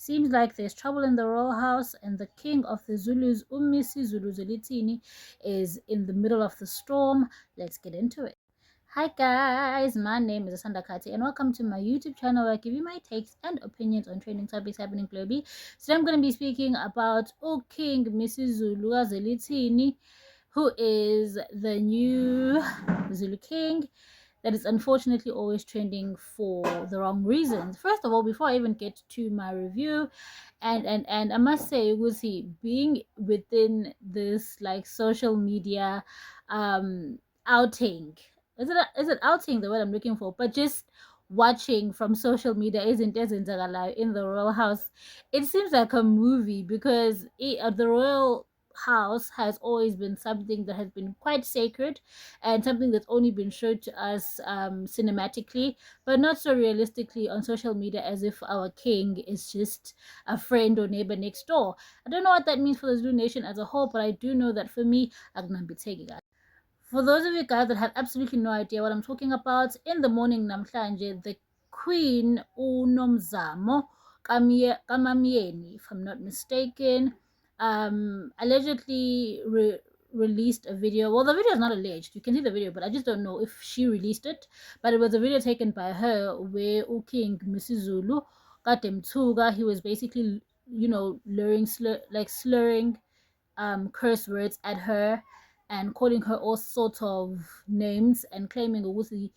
seems like there's trouble in the royal house, and the king of the Zulus, Umisi Zulu Zelithini, is in the middle of the storm. Let's get into it. Hi guys, my name is Asanda Kati and welcome to my YouTube channel where I give you my takes and opinions on trending topics happening globally. Today I'm going to be speaking about King Mrs. Zulu Zelithini, who is the new Zulu king that is unfortunately always trending for the wrong reasons. First of all, before I even get to my review, and I must say, Wusi, being within this like social media outing, is it outing the word I'm looking for, but just watching from social media isn't in the royal house. It seems like a movie because the royal house has always been something that has been quite sacred and something that's only been shown to us cinematically, but not so realistically on social media, as if our king is just a friend or neighbor next door. I don't know what that means for the Zulu nation as a whole, but I do know that for me, I'm gonna be taking it. For those of you guys that have absolutely no idea what I'm talking about, in the morning namhlanje, the Queen uNomzamo Kamamieni, if I'm not mistaken, allegedly released a video. Well, the video is not alleged. You can see the video, but I just don't know if she released it. But it was a video taken by her where King Mrs. Zulu got him Tuga. He was basically, slurring curse words at her and calling her all sorts of names and claiming the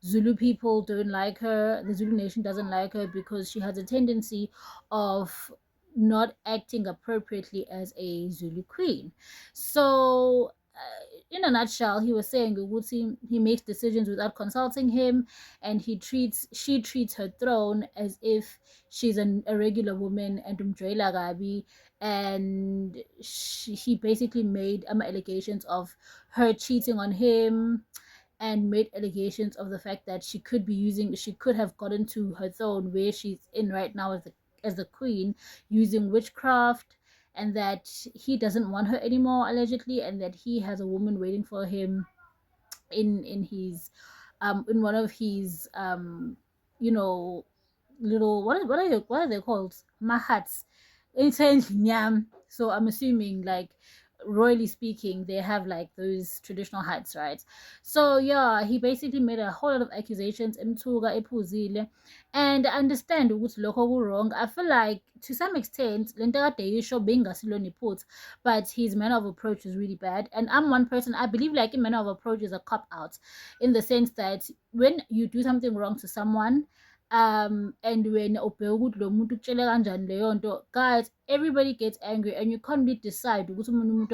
Zulu people don't like her, the Zulu nation doesn't like her because she has a tendency of not acting appropriately as a Zulu queen. So, in a nutshell, he was saying he makes decisions without consulting him, and she treats her throne as if she's a regular woman and umjwayela gabi, and he basically made allegations of her cheating on him and made allegations of the fact that she could have gotten to her throne where she's in right now as the queen using witchcraft, and that he doesn't want her anymore allegedly, and that he has a woman waiting for him in his in one of his you know little what are they called, mahats, so I'm assuming, like, royally speaking, they have like those traditional hats, right? So yeah, he basically made a whole lot of accusations emthuka ephuzile, and I understand ukuthi lokho wrong. I feel like to some extent lento kade yisho bengasilo nephutha, but his manner of approach is really bad, and I'm one person, I believe like a manner of approach is a cop out, in the sense that when you do something wrong to someone, and when guys, everybody gets angry and you can't really decide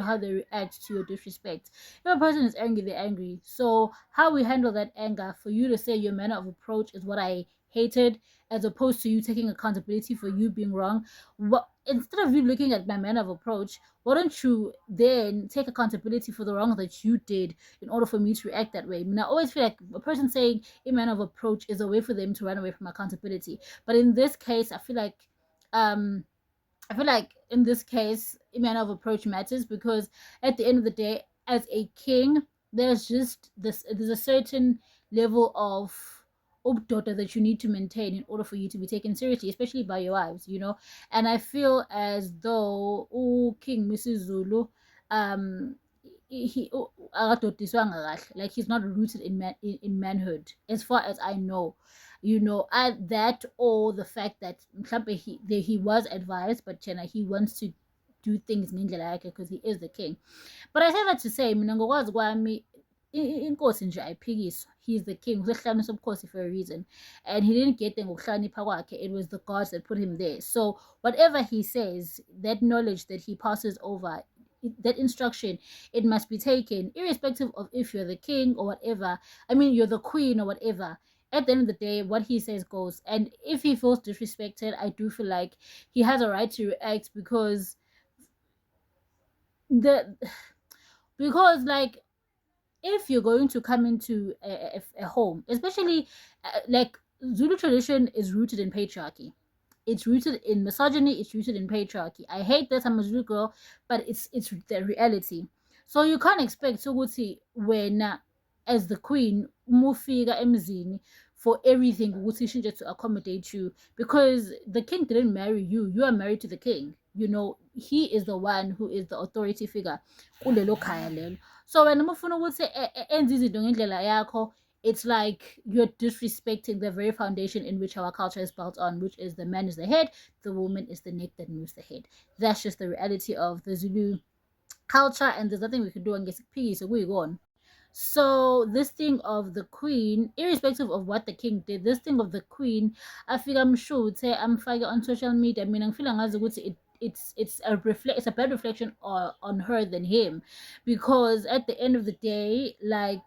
how they react to your disrespect. If a person is angry, they're angry. So how we handle that anger, for you to say your manner of approach is what I hated, as opposed to you taking accountability for you being wrong. Instead of you looking at my manner of approach, why don't you then take accountability for the wrong that you did in order for me to react that way? I mean, I always feel like a person saying a manner of approach is a way for them to run away from accountability. But in this case, I feel like in this case, a manner of approach matters, because at the end of the day, as a king, there's a certain level of daughter that you need to maintain in order for you to be taken seriously, especially by your wives, and I feel as though King Mrs. Zulu, he like he's not rooted in manhood, as far as I know, that, or the fact that he was advised, but he wants to do things because he is the king. But I say that to say, mina ngokwazi kwami, inkosi nje ayiphikiswa. He's the king, usesihlanu sobukhosi for a reason, and he didn't get there ngokuhlakanipha kwakhe. It was the gods that put him there. So whatever he says, that knowledge that he passes over, that instruction, it must be taken, irrespective of if you're the king or whatever. I mean, you're the queen or whatever. At the end of the day, what he says goes. And if he feels disrespected, I do feel like he has a right to react, because like, if you're going to come into a home, especially like Zulu tradition is rooted in patriarchy. It's rooted in misogyny. It's rooted in patriarchy. I hate that I'm a Zulu girl, but it's the reality. So you can't expect ukuthi wena as the queen mufika emzini for everything to accommodate you, because the king didn't marry you. You are married to the king. You know, he is the one who is the authority figure kulelo khaya lelo. So when umufuna ukuthi enze izinto ngendlela yakho, it's like you're disrespecting the very foundation in which our culture is built on, which is the man is the head, the woman is the neck that moves the head. That's just the reality of the Zulu culture, and there's nothing we can do against peace. So we're gone. So this thing of the queen, irrespective of what the king did, this thing of the queen, I feel I'm sure I'm fire on social media. I mean, I'm feeling as it's a bad reflection on her than him, because at the end of the day, like,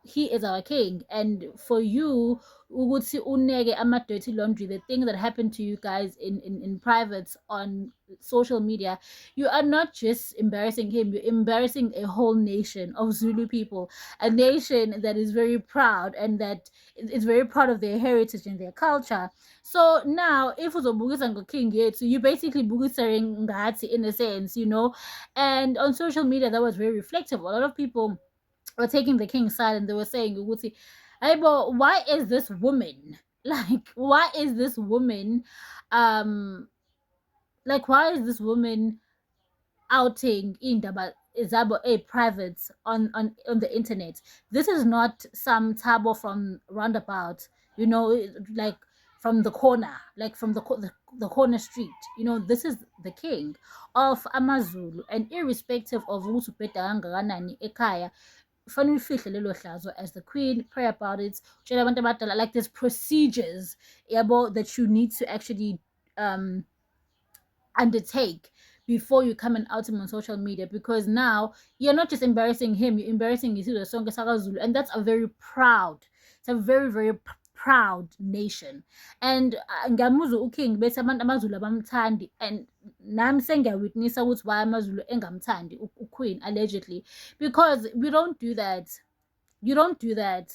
he is our king, and for you ukuthi uneke ama dirty laundry, the things that happen to you guys in private on social media, you are not just embarrassing him, you're embarrassing a whole nation of Zulu people, a nation that is very proud and that is very proud of their heritage and their culture. So now if uzobukisa king yethu, you basically bukisering ngathi in a sense, you know. And on social media that was very reflective. A lot of people were taking the king's side, and they were saying, why is this woman like, why is this woman like, why is this woman outing indaba zabo a private on the internet? This is not some Tabo from roundabout, you know, like from the corner, like from the corner street. You know, this is the king of Amazulu, and irrespective of who's kangakanani ekaya, fanele ufihle lelo hlazo as the queen, pray about it, like there's procedures that you need to actually undertake before you come and out him on social media, because now you're not just embarrassing him, you're embarrassing Isizwe Sonke Zulu, and that's a very proud, it's a very, very proud nation. And ngamuzwa uking bethi abantu amaZulu abamthandi, and nami sengiyawitnessa ukuthi why amaZulu engamthandi uqueen allegedly, because we don't do that. You don't do that,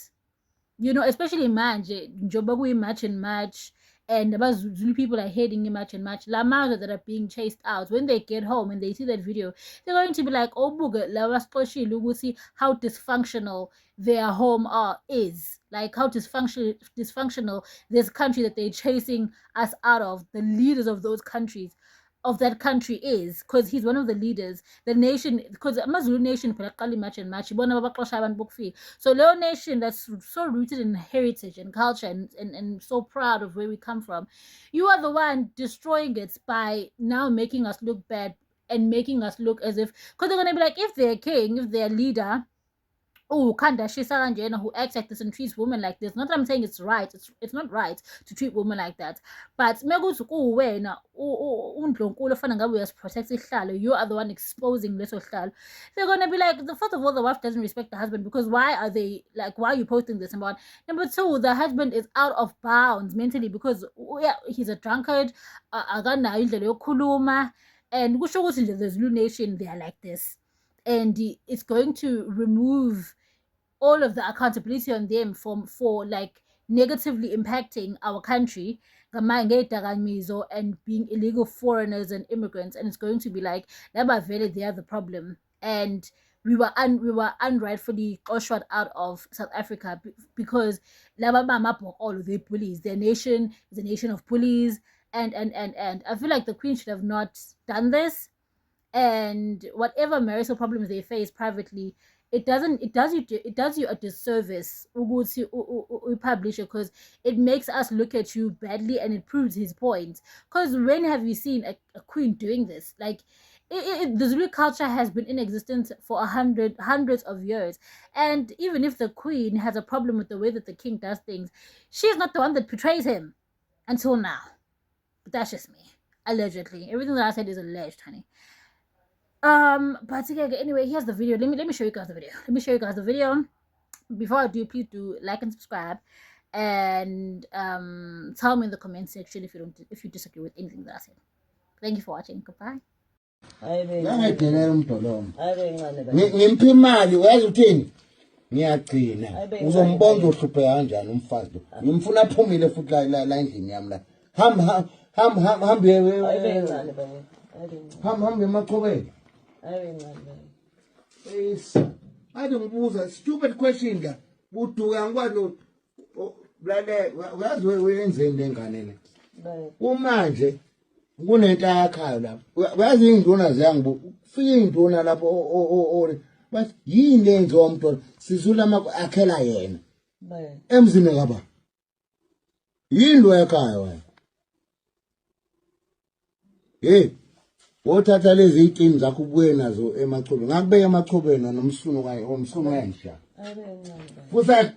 you know, especially manje njengoba kuyi-match and match, and Zulu people are hating you match and match. Lamazwe that are being chased out, when they get home and they see that video, they're going to be like, oh buga, how dysfunctional their home is, like how dysfunctional this country that they're chasing us out of, the leaders of those countries, of that country is, because he's one of the leaders. The nation, because Amazulu nation match and match. So Leo nation that's so rooted in heritage and culture and so proud of where we come from, you are the one destroying it by now making us look bad and making us look as if, because they're gonna be like, if they're king, if they're leader, oh, Kanda Shisaranjena, who acts like this and treats women like this. Not that I'm saying it's right. It's not right to treat women like that. But you are the one exposing little hlalo. They're gonna be like, first of all, the wife doesn't respect the husband, because why are they like, why are you posting this? Number one. Number two, the husband is out of bounds mentally, because he's a drunkard, and the Zulu nation, they are like this. And it's going to remove all of the accountability on them for like negatively impacting our country and being illegal foreigners and immigrants. And it's going to be like, they are the problem, and we were unrightfully ushered out of South Africa because all of the police, their nation is a nation of police, and I feel like the Queen should have not done this. And whatever marital problems they face privately, it does you a disservice ukuthi publish it, because it makes us look at you badly, and it proves his point. Because when have you seen a queen doing this? Like, the Zulu culture has been in existence for hundreds of years, and even if the queen has a problem with the way that the king does things, she's not the one that betrays him until now. But that's just me, allegedly. Everything that I said is alleged, honey. But anyway, here's the video. Let me show you guys the video. Before I do, please do like and subscribe, and tell me in the comment section if you disagree with anything that I said. Thank you for watching. Goodbye. Ngimpa imali uyazi uthini ngiyagcina uzombonza uhluphe kanjani umfazi lo ngimfuna aphumile futhi la endlini yami la hamba emachobeni ade ngibuza stupid question la buduka ngikwazi Blale uyazi wenzeni lengane le. Umanje kunento yakhayo lapho. Uyazi induna ziyangibuka. Kufika induna lapho bathi yini lenzo womntwana sizula akhela yena. Emzini kaba. Yini ekhaya wena. Wothatha lezi iqini zakho ubuye nazo emachobeni. Ngakubeka emachobeni nomsuno kanje. Futhi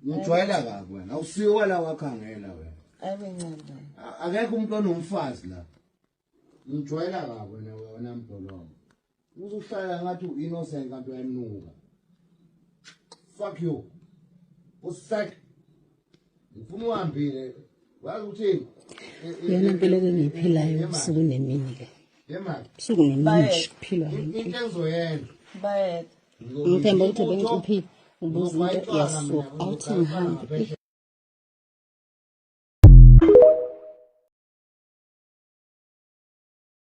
ngijwayela kabi wena. Awusiwe la wakhangela wena. Akekho umuntu onomfazi la. Ngijwayela kabi wena mdolo. Uzohlala ngathi uinnocent kanti uyanuka. Fuck you. Usek. Ngifuna uhambile. Wazi uthini? Yena impilo ke ngiyiphilayo usuku nemini ke. Usuku nemini siphila into engizoyenza. Ngithemba ukuthi bengicuphile ubuza into yasuka awuthi ngihambe